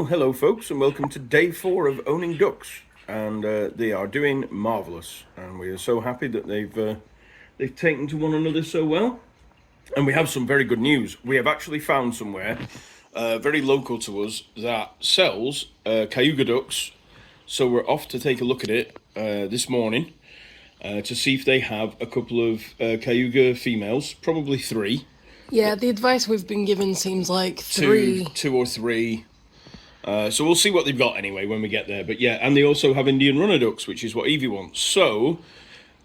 Well, hello folks, and welcome to day 4 of owning ducks, and they are doing marvellous, and we are so happy that they've taken to one another so well. And we have some very good news. We have actually found somewhere very local to us that sells Cayuga ducks, so we're off to take a look at it this morning to see if they have a couple of Cayuga females, probably 3. Yeah, the advice we've been given seems like 3. Two or 3. So we'll see what they've got anyway when we get there. But yeah, and they also have Indian runner ducks, which is what Evie wants. So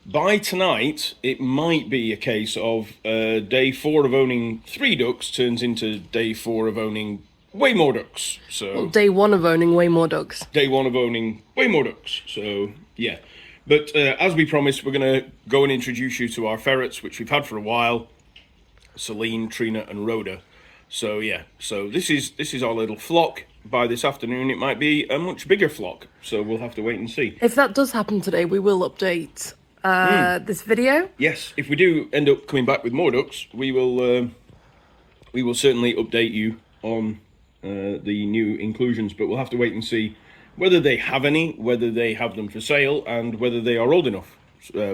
by tonight, it might be a case of day 4 of owning 3 ducks turns into day 4 of owning way more ducks. So day 1 of owning way more ducks. Day 1 of owning way more ducks. So yeah. But as we promised, we're going to go and introduce you to our ferrets, which we've had for a while. Celine, Trina and Rhoda. So yeah, so this is our little flock. By this afternoon it might be a much bigger flock, so we'll have to wait and see. If that does happen today, we will update this video. Yes, if we do end up coming back with more ducks, we will certainly update you on the new inclusions, but we'll have to wait and see whether they have any, whether they have them for sale, and whether they are old enough,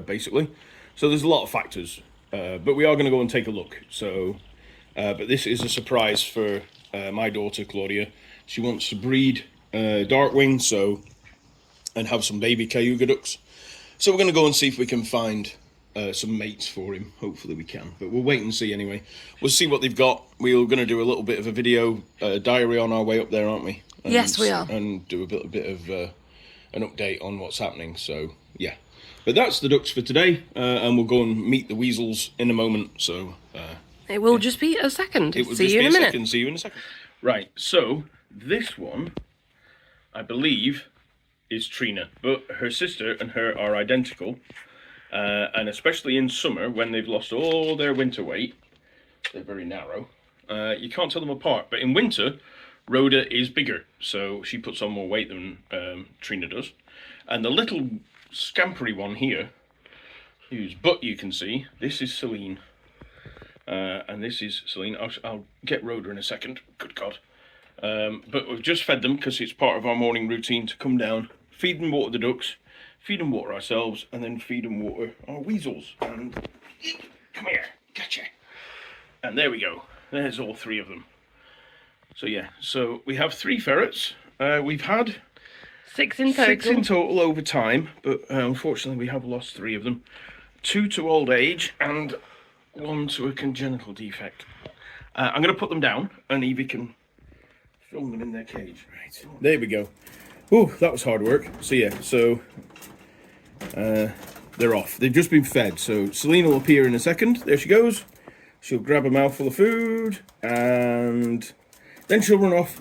basically. So there's a lot of factors. But we are going to go and take a look. So, but this is a surprise for my daughter Claudia. She wants to breed Darkwing, and have some baby Cayuga ducks. So we're going to go and see if we can find some mates for him. Hopefully we can, but we'll wait and see anyway. We'll see what they've got. We're going to do a little bit of a video diary on our way up there, aren't we? Yes, we are. And do a bit of an update on what's happening. So yeah. But that's the ducks for today, and we'll go and meet the weasels in a moment. So it will just be a second. It will see you in a minute. See you in a second. Right. So this one, I believe, is Trina, but her sister and her are identical, and especially in summer when they've lost all their winter weight, they're very narrow. You can't tell them apart. But in winter, Rhoda is bigger, so she puts on more weight than Trina does, and the little scampery one here, whose butt you can see, this is Celine, and this is Celine. I'll get Rhoda in a second, good God. But we've just fed them because it's part of our morning routine to come down, feed and water the ducks, feed and water ourselves, and then feed and water our weasels. And come here, gotcha. And there we go, there's all 3 of them. So yeah, so we have 3 ferrets. We've had 6 in total. 6 in total over time, but unfortunately we have lost 3 of them. 2 to old age and 1 to a congenital defect. I'm going to put them down and Evie can film them in their cage. Right, there we go. Oh, that was hard work. So yeah, so they're off. They've just been fed, so Celine will appear in a second. There she goes. She'll grab a mouthful of food and then she'll run off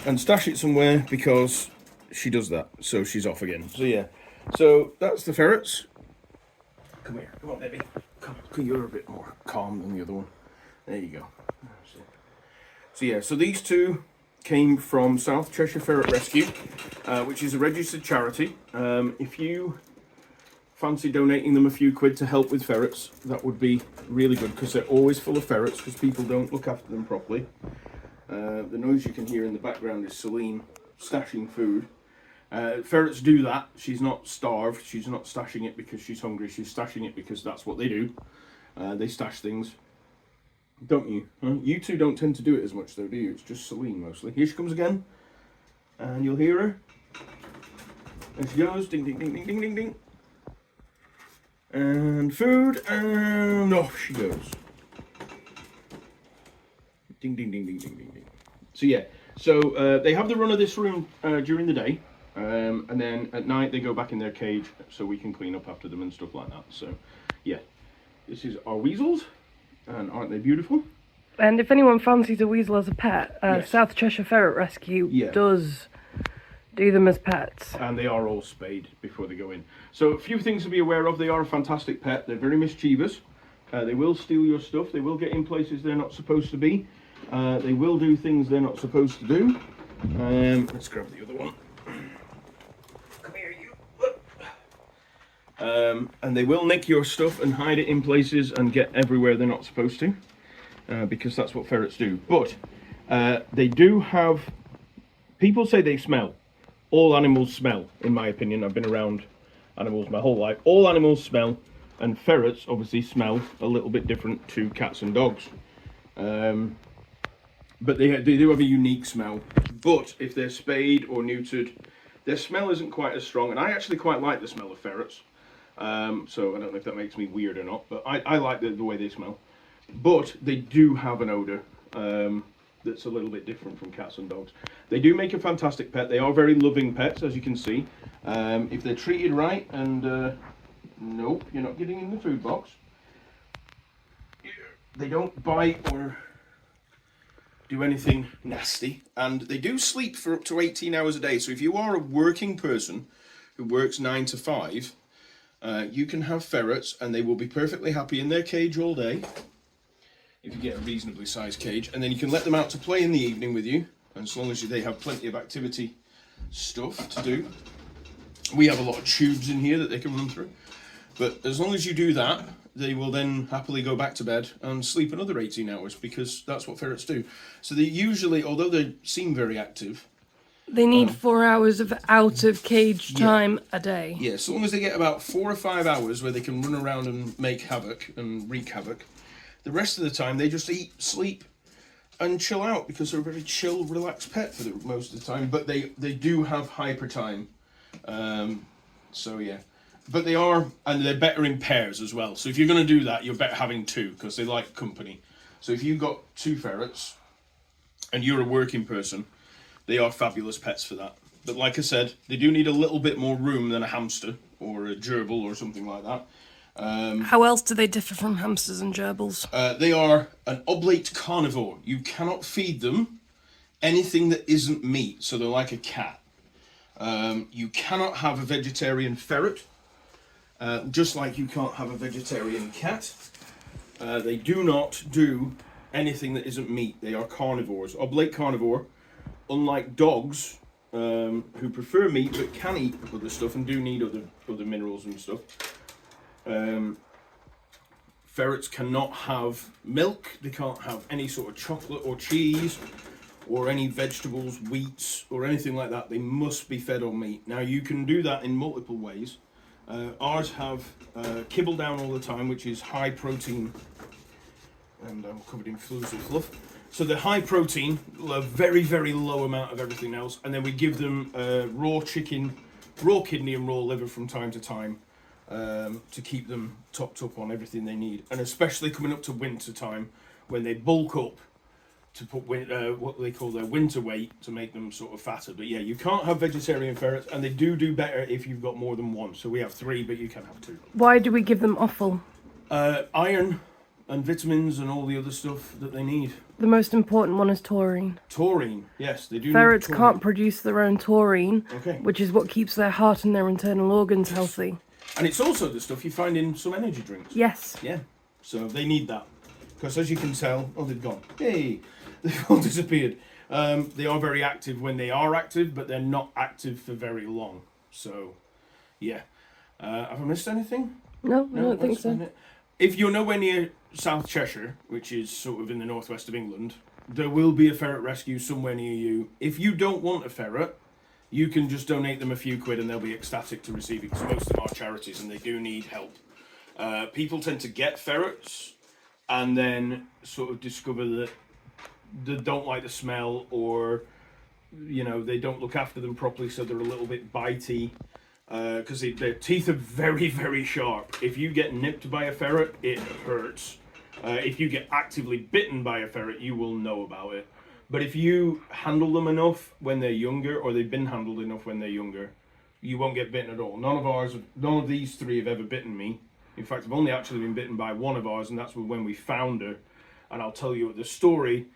and stash it somewhere because she does that, so she's off again. So yeah, so that's the ferrets. Come here, come on baby. Come, you're a bit more calm than the other one. There you go. So yeah, so these 2 came from South Cheshire Ferret Rescue, which is a registered charity. If you fancy donating them a few quid to help with ferrets, that would be really good, because they're always full of ferrets because people don't look after them properly. The noise you can hear in the background is Celine stashing food. Ferrets do that. She's not starved. She's not stashing it because she's hungry. She's stashing it because that's what they do. They stash things. Don't you? Huh? You 2 don't tend to do it as much though, do you? It's just Celine mostly. Here she comes again. And you'll hear her. There she goes. Ding, ding, ding, ding, ding, ding, ding. And food. And off she goes. Ding, ding, ding, ding, ding, ding, ding. So yeah. So they have the run of this room during the day. And then at night they go back in their cage so we can clean up after them and stuff like that. So yeah, this is our weasels, and aren't they beautiful? And if anyone fancies a weasel as a pet, yes. South Cheshire Ferret Rescue does do them as pets. And they are all spayed before they go in. So a few things to be aware of. They are a fantastic pet. They're very mischievous. They will steal your stuff. They will get in places they're not supposed to be. They will do things they're not supposed to do. Let's grab the other one. Come here, you. And they will nick your stuff and hide it in places and get everywhere they're not supposed to, because that's what ferrets do. But they do have people say they smell. All animals smell, in my opinion. I've been around animals my whole life. All animals smell, and ferrets obviously smell a little bit different to cats and dogs. But they do have a unique smell. But if they're spayed or neutered, their smell isn't quite as strong. And I actually quite like the smell of ferrets. So I don't know if that makes me weird or not, but I like the way they smell. But they do have an odour that's a little bit different from cats and dogs. They do make a fantastic pet. They are very loving pets, as you can see. If they're treated right, and nope, you're not getting in the food box. They don't bite or do anything nasty, and they do sleep for up to 18 hours a day. So if you are a working person who works 9 to 5, you can have ferrets, and they will be perfectly happy in their cage all day, if you get a reasonably sized cage, and then you can let them out to play in the evening with you, and as long as they have plenty of activity stuff to do. We have a lot of tubes in here that they can run through, but as long as you do that, they will then happily go back to bed and sleep another 18 hours, because that's what ferrets do. So they usually, although they seem very active, they need 4 hours of out of cage time a day. Yeah, so long as they get about 4 or 5 hours where they can run around and make havoc and wreak havoc, the rest of the time they just eat, sleep, and chill out, because they're a very chill, relaxed pet for most of the time. But they do have hyper time. So yeah. But they are, and they're better in pairs as well. So if you're going to do that, you're better having two, because they like company. So if you've got 2 ferrets and you're a working person, they are fabulous pets for that. But like I said, they do need a little bit more room than a hamster or a gerbil or something like that. How else do they differ from hamsters and gerbils? They are an oblate carnivore. You cannot feed them anything that isn't meat, so they're like a cat. You cannot have a vegetarian ferret. Just like you can't have a vegetarian cat. They do not do anything that isn't meat. They are carnivores. Oblate carnivore, unlike dogs, who prefer meat but can eat other stuff and do need other minerals and stuff. Ferrets cannot have milk. They can't have any sort of chocolate or cheese or any vegetables, wheats, or anything like that. They must be fed on meat. Now, you can do that in multiple ways. Ours have kibble down all the time, which is high protein, and I'm covered in fluffy fluff. So they're high protein, a very, very low amount of everything else, and then we give them raw chicken, raw kidney and raw liver from time to time to keep them topped up on everything they need. And especially coming up to winter time, when they bulk up to put what they call their winter weight to make them sort of fatter. But yeah, you can't have vegetarian ferrets, and they do better if you've got more than one. So we have 3, but you can have 2. Why do we give them offal? Iron and vitamins and all the other stuff that they need. The most important one is taurine. Taurine, yes, they do. Ferrets can't produce their own taurine, okay, which is what keeps their heart and their internal organs healthy. And it's also the stuff you find in some energy drinks. Yes. Yeah, so they need that. Because as you can tell, oh, they've gone. Hey, they've all disappeared. They are very active when they are active, but they're not active for very long. So, yeah. Have I missed anything? No, I don't think so. If you're nowhere near South Cheshire, which is sort of in the northwest of England, there will be a ferret rescue somewhere near you. If you don't want a ferret, you can just donate them a few quid and they'll be ecstatic to receive it, because most of them are charities and they do need help. People tend to get ferrets and then sort of discover that they don't like the smell, or you know, they don't look after them properly, so they're a little bit bitey, because their teeth are very, very sharp. If you get nipped by a ferret, it hurts. If you get actively bitten by a ferret, you will know about it. But if you handle them enough when they're younger, or they've been handled enough when they're younger, you won't get bitten at all. None of these 3 have ever bitten me. In fact, I've only actually been bitten by one of ours, and that's when we found her. And I'll tell you the story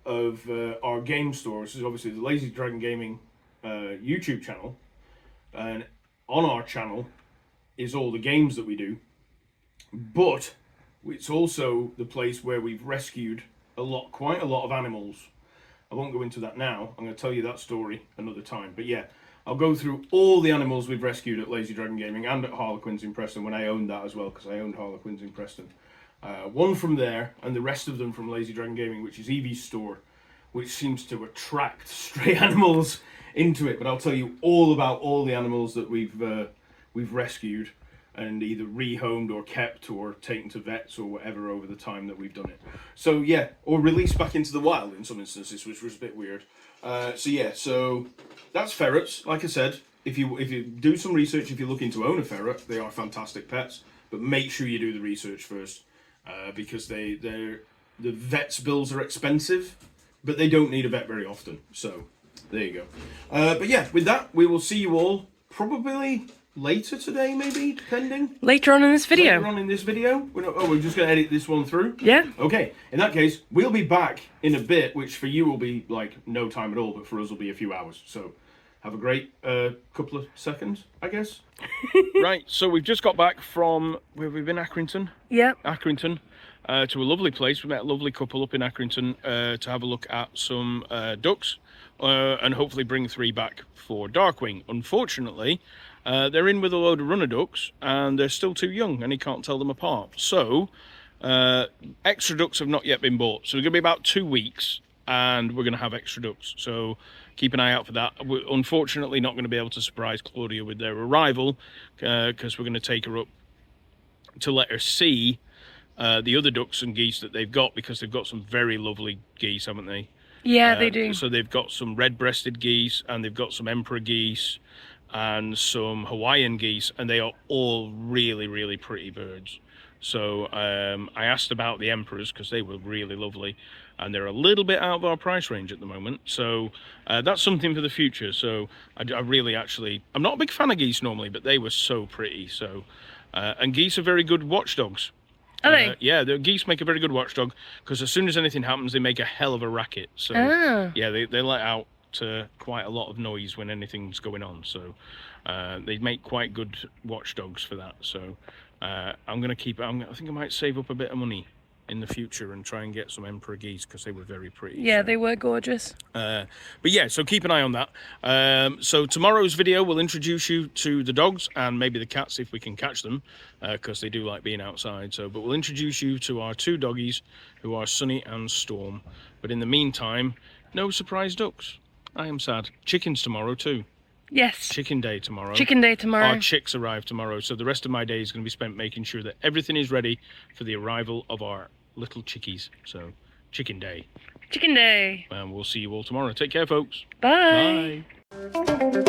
of our game store. This is obviously the Lazy Dragon Gaming YouTube channel, and on our channel is all the games that we do, but it's also the place where we've rescued quite a lot of animals. I won't go into that now. I'm going to tell you that story another time. But yeah, I'll go through all the animals we've rescued at Lazy Dragon Gaming and at Harlequins in Preston, when I owned that as well, because I owned Harlequins in Preston. One from there, and the rest of them from Lazy Dragon Gaming, which is Evie's store, which seems to attract stray animals into it. But I'll tell you all about all the animals that we've rescued and either rehomed or kept or taken to vets or whatever over the time that we've done it. So yeah, or released back into the wild in some instances, which was a bit weird. So that's ferrets. Like I said, if you do some research, if you're looking to own a ferret, they are fantastic pets. But make sure you do the research first, because the vet's bills are expensive, but they don't need a vet very often. So there you go. But yeah, with that, we will see you all probably later today, maybe, depending. Later on in this video. Later on in this video. We're just going to edit this one through? Yeah. Okay, in that case, we'll be back in a bit, which for you will be like no time at all, but for us will be a few hours. So have a great couple of seconds, I guess. Right, so we've just got back from, where have we been, Accrington? Yeah. Accrington, to a lovely place. We met a lovely couple up in Accrington to have a look at some ducks and hopefully bring 3 back for Darkwing. Unfortunately, they're in with a load of runner ducks and they're still too young and he can't tell them apart. So extra ducks have not yet been bought. So it's going to be about 2 weeks and we're going to have extra ducks. So keep an eye out for that. We're unfortunately not going to be able to surprise Claudia with their arrival because we're going to take her up to let her see the other ducks and geese that they've got, because they've got some very lovely geese, haven't they? Yeah, they do. So they've got some red-breasted geese and they've got some emperor geese and some Hawaiian geese, and they are all really, really pretty birds. So I asked about the emperors because they were really lovely, and they're a little bit out of our price range at the moment. So that's something for the future. So I really actually, I'm not a big fan of geese normally, but they were so pretty. So and geese are very good watchdogs. Are they? Yeah, the geese make a very good watchdog because as soon as anything happens, they make a hell of a racket. So yeah, they let out quite a lot of noise when anything's going on. So they make quite good watchdogs for that. So I'm going to keep it. I think I might save up a bit of money in the future and try and get some emperor geese because they were very pretty. Yeah, so. they were gorgeous. But yeah, so keep an eye on that. So tomorrow's video will introduce you to the dogs and maybe the cats if we can catch them, because they do like being outside. So, but we'll introduce you to our 2 doggies who are Sunny and Storm. But in the meantime, no surprise ducks. I am sad. Chickens tomorrow too. Yes. Chicken day tomorrow. Chicken day tomorrow. Our chicks arrive tomorrow, so the rest of my day is going to be spent making sure that everything is ready for the arrival of our little chickies. So, chicken day. Chicken day. And we'll see you all tomorrow. Take care, folks. Bye. Bye.